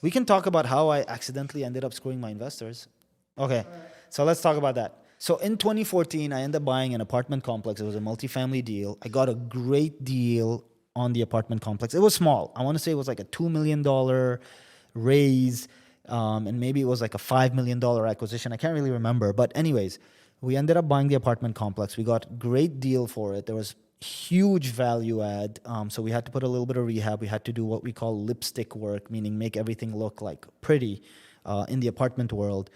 We can talk about how I accidentally ended up screwing my investors. Okay, so let's talk about that. So in 2014, I ended up buying an apartment complex. It was a multifamily deal. I got a great deal on the apartment complex. It was small. I want to say it was like a $2 million raise, and maybe it was like a $5 million acquisition. I can't really remember. But anyways, we ended up buying the apartment complex. We got great deal for it. There was huge value add. So we had to put a little bit of rehab. We had to do what we call lipstick work, meaning make everything look like pretty in the apartment world.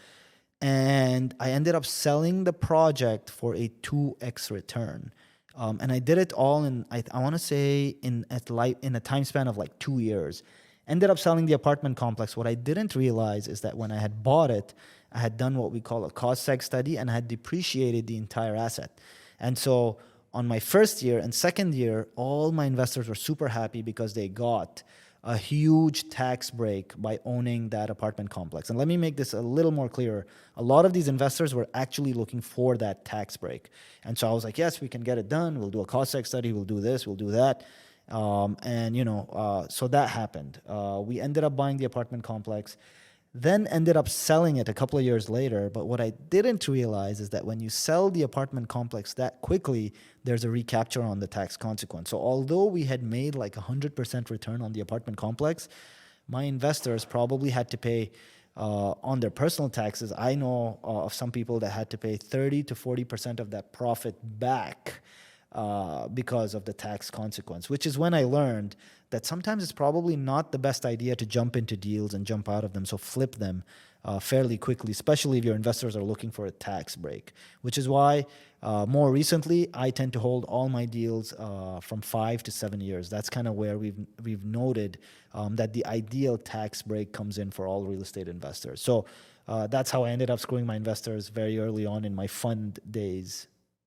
And I ended up selling the project for a 2x return. And I did it all in, I want to say, in a time span of like 2 years. Ended up selling the apartment complex. What I didn't realize is that when I had bought it, I had done what we call a cost seg study and had depreciated the entire asset. And so on my first year and second year, all my investors were super happy because they got a huge tax break by owning that apartment complex. And let me make this a little more clear. A lot of these investors were actually looking for that tax break. And so I was like, yes, we can get it done. We'll do a cost seg study. We'll do this. We'll do that. So that happened. We ended up buying the apartment complex, then ended up selling it a couple of years later. But what I didn't realize is that when you sell the apartment complex that quickly, there's a recapture on the tax consequence. So although we had made like 100% return on the apartment complex, my investors probably had to pay on their personal taxes. I know of some people that had to pay 30 to 40% of that profit back because of the tax consequence, which is when I learned that sometimes it's probably not the best idea to jump into deals and jump out of them. So flip them fairly quickly, especially if your investors are looking for a tax break, which is why more recently I tend to hold all my deals from 5 to 7 years. That's kind of where we've noted that the ideal tax break comes in for all real estate investors. So that's how I ended up screwing my investors very early on in my fund days.